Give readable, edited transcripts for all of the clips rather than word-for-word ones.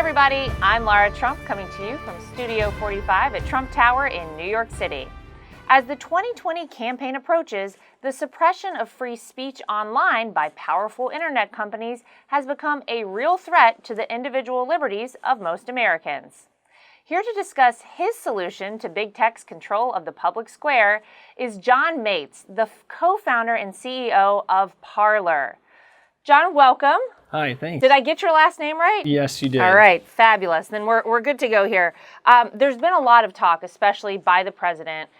everybody, I'm Lara Trump coming to you from Studio 45 at Trump Tower in New York City. As the 2020 campaign approaches, the suppression of free speech online by powerful internet companies has become a real threat to the individual liberties of most Americans. Here to discuss his solution to big tech's control of the public square is John Matze, the co-founder and CEO of Parlor. John, welcome. Hi, thanks. Did I get your last name right? Yes, you did. All right, fabulous. Then we're good to go here. There's been a lot of talk, especially by the president,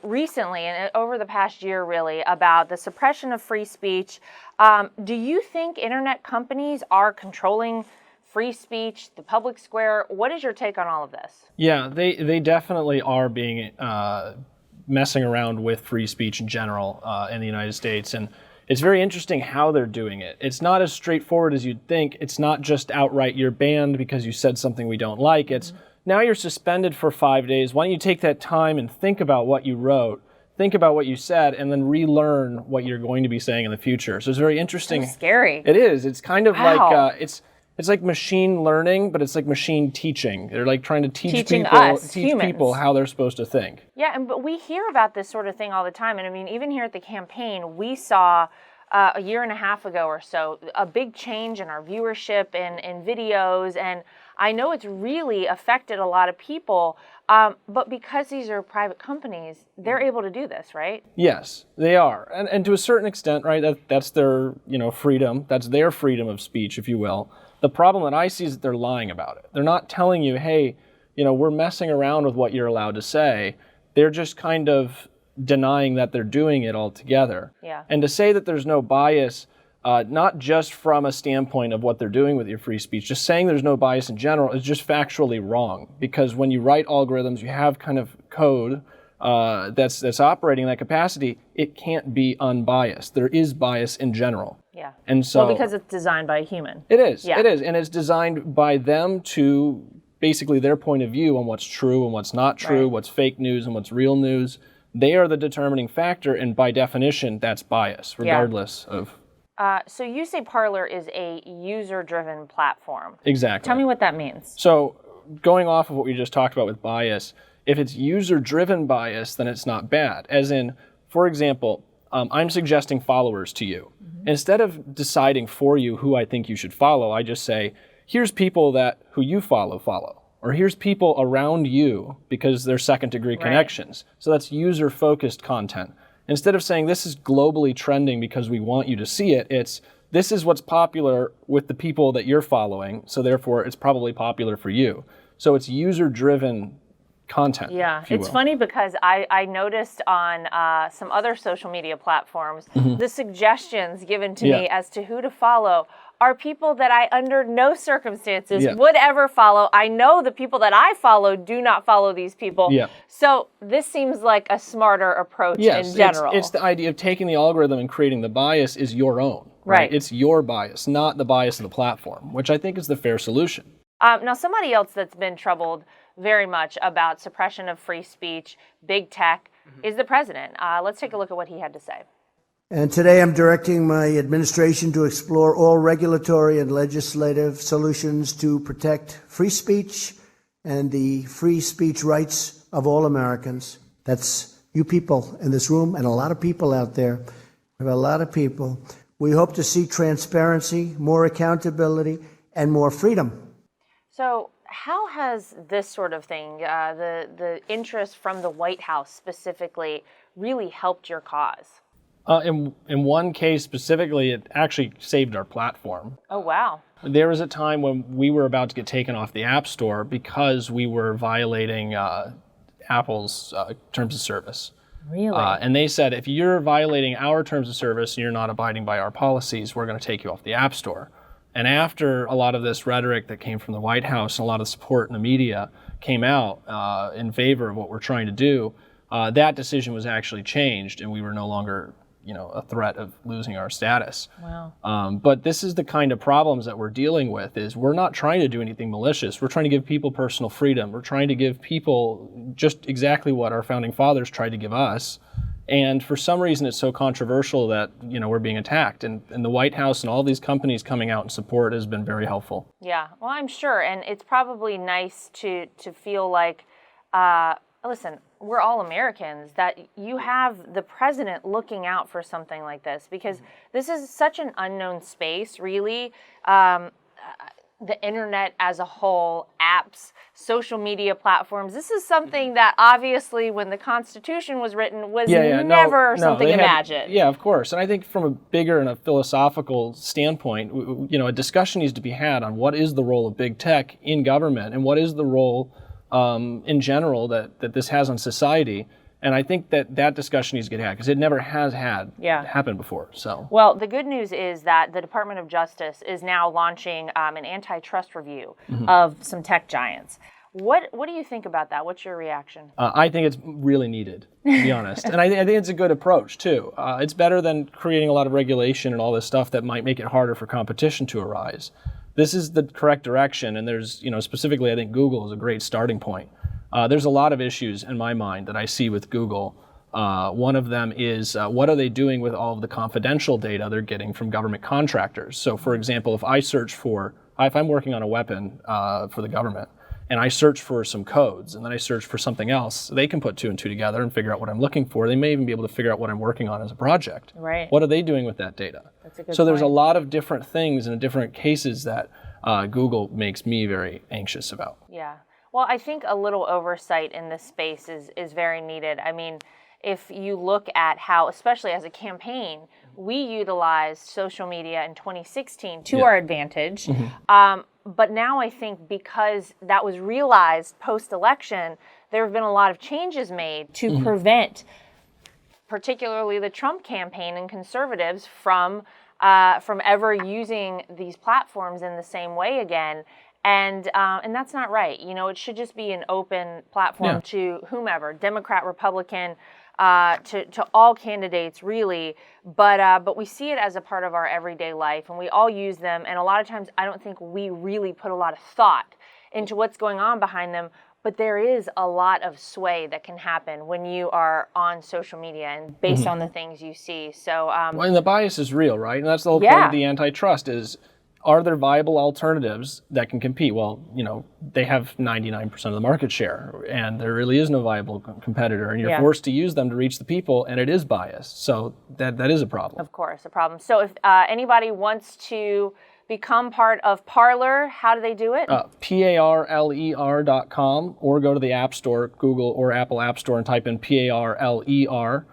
recently and over the past year really, about the suppression of free speech. Do you think internet companies are controlling free speech, the public square? What is your take on all of this? Yeah, they definitely are being messing around with free speech in general in the United States, and it's very interesting how they're doing it. It's not as straightforward as you'd think. It's not just outright you're banned because you said something we don't like. It's now you're suspended for 5 days. Why don't you take that time and think about what you wrote, think about what you said, and then relearn what you're going to be saying in the future. So it's very interesting. So scary. It is. It's kind of Wow. like it's like machine learning, but it's like machine teaching. They're like trying to teach people how they're supposed to think. Yeah, but we hear about this sort of thing all the time. And I mean, even here at the campaign, we saw a year and a half ago or so a big change in our viewership and videos. And I know it's really affected a lot of people. But because these are private companies, they're able to do this, right? Yes, they are. And to a certain extent, right, that's their freedom. That's their freedom of speech, if you will. The problem that I see is that they're lying about it. They're not telling you, hey, we're messing around with what you're allowed to say. They're just kind of denying that they're doing it altogether. Yeah. And to say that there's no bias, not just from a standpoint of what they're doing with your free speech, just saying there's no bias in general is just factually wrong. Because when you write algorithms, you have kind of code that's operating in that capacity, it can't be unbiased. There is bias in general. Yeah. And so, well, because it's designed by a human. It is. Yeah. It is. And it's designed by them to basically their point of view on what's true and what's not true, Right. what's fake news and what's real news. They are the determining factor, and by definition, that's bias, regardless of... So you say Parlor is a user-driven platform. Exactly. Tell me what that means. So going off of what we just talked about with bias, if it's user-driven bias, then it's not bad. As in, for example, I'm suggesting followers to you. Instead of deciding for you who I think you should follow, I just say, here's people who you follow. Or here's people around you because they're second-degree connections. So that's user-focused content. Instead of saying this is globally trending because we want you to see it, it's this is what's popular with the people that you're following, so therefore it's probably popular for you. So it's user-driven content. Yeah, it's funny because I noticed on some other social media platforms, the suggestions given to me as to who to follow are people that I, under no circumstances, would ever follow. I know the people that I follow do not follow these people. Yeah. So this seems like a smarter approach in general. It's the idea of taking the algorithm and creating the bias is your own. Right. It's your bias, not the bias of the platform, which I think is the fair solution. Now, somebody else that's been troubled very much about suppression of free speech, big tech, is the president. Let's take a look at what he had to say. And today I'm directing my administration to explore all regulatory and legislative solutions to protect free speech and the free speech rights of all Americans. That's you people in this room and a lot of people out there. We have a lot of people. We hope to see transparency, more accountability, and more freedom. So how has this sort of thing, the interest from the White House specifically, really helped your cause? In one case specifically, it actually saved our platform. Oh, wow. There was a time when we were about to get taken off the App Store because we were violating Apple's terms of service. Really? And they said, if you're violating our terms of service and you're not abiding by our policies, we're going to take you off the App Store. And after a lot of this rhetoric that came from the White House and a lot of support in the media came out in favor of what we're trying to do, that decision was actually changed, and we were no longer a threat of losing our status. Wow. But this is the kind of problems that we're dealing with, is we're not trying to do anything malicious. We're trying to give people personal freedom. We're trying to give people just exactly what our founding fathers tried to give us. And for some reason, it's so controversial that we're being attacked. And the White House and all these companies coming out in support has been very helpful. Yeah, well, I'm sure. And it's probably nice to feel like, listen, we're all Americans, that you have the president looking out for something like this, because this is such an unknown space, really. The internet as a whole, apps, social media platforms. This is something that obviously when the Constitution was written was never something imagined. Yeah, of course. And I think from a bigger and a philosophical standpoint, a discussion needs to be had on what is the role of big tech in government and what is the role in general that this has on society. And I think that discussion needs to get had because it never has happened before. So, well, the good news is that the Department of Justice is now launching an antitrust review of some tech giants. What do you think about that? What's your reaction? I think it's really needed, to be honest. And I think it's a good approach, too. It's better than creating a lot of regulation and all this stuff that might make it harder for competition to arise. This is the correct direction, and there's, specifically, I think Google is a great starting point. There's a lot of issues in my mind that I see with Google. One of them is what are they doing with all of the confidential data they're getting from government contractors? So, for example, if I'm working on a weapon for the government, and I search for some codes, and then I search for something else, they can put 2 and 2 together and figure out what I'm looking for. They may even be able to figure out what I'm working on as a project. Right. What are they doing with that data? That's a good So there's a point. lot of different things and different cases that Google makes me very anxious about. Yeah. Well, I think a little oversight in this space is very needed. I mean, if you look at how, especially as a campaign, we utilized social media in 2016 to our advantage. But now I think because that was realized post-election, there have been a lot of changes made to prevent particularly the Trump campaign and conservatives from ever using these platforms in the same way again. And that's not right. It should just be an open platform to whomever, Democrat, Republican, to all candidates, really. But we see it as a part of our everyday life, and we all use them. And a lot of times, I don't think we really put a lot of thought into what's going on behind them. But there is a lot of sway that can happen when you are on social media and based on the things you see. So, well, and the bias is real, right? And that's the whole point of the antitrust is, are there viable alternatives that can compete? Well, they have 99% of the market share, and there really is no viable competitor, and you're forced to use them to reach the people, and it is biased. So that is a problem. Of course, a problem. So if anybody wants to become part of Parlor, how do they do it? Parler.com, or go to the App Store, Google or Apple App Store, and type in Parler.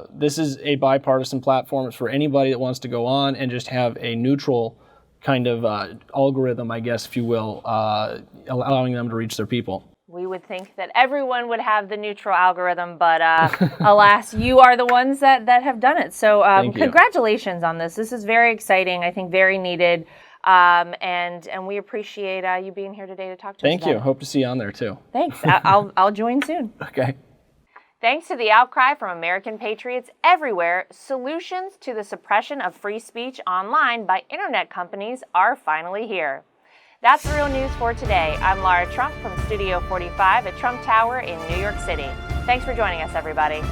This is a bipartisan platform. It's for anybody that wants to go on and just have a neutral kind of algorithm, I guess, if you will, allowing them to reach their people. We would think that everyone would have the neutral algorithm, but alas, you are the ones that have done it. So congratulations on this. This is very exciting, I think very needed, and we appreciate you being here today to talk to us about it. Thank you. Hope to see you on there, too. Thanks. I'll join soon. Okay. Thanks to the outcry from American patriots everywhere, solutions to the suppression of free speech online by internet companies are finally here. That's the real news for today. I'm Laura Trump from Studio 45 at Trump Tower in New York City. Thanks for joining us, everybody.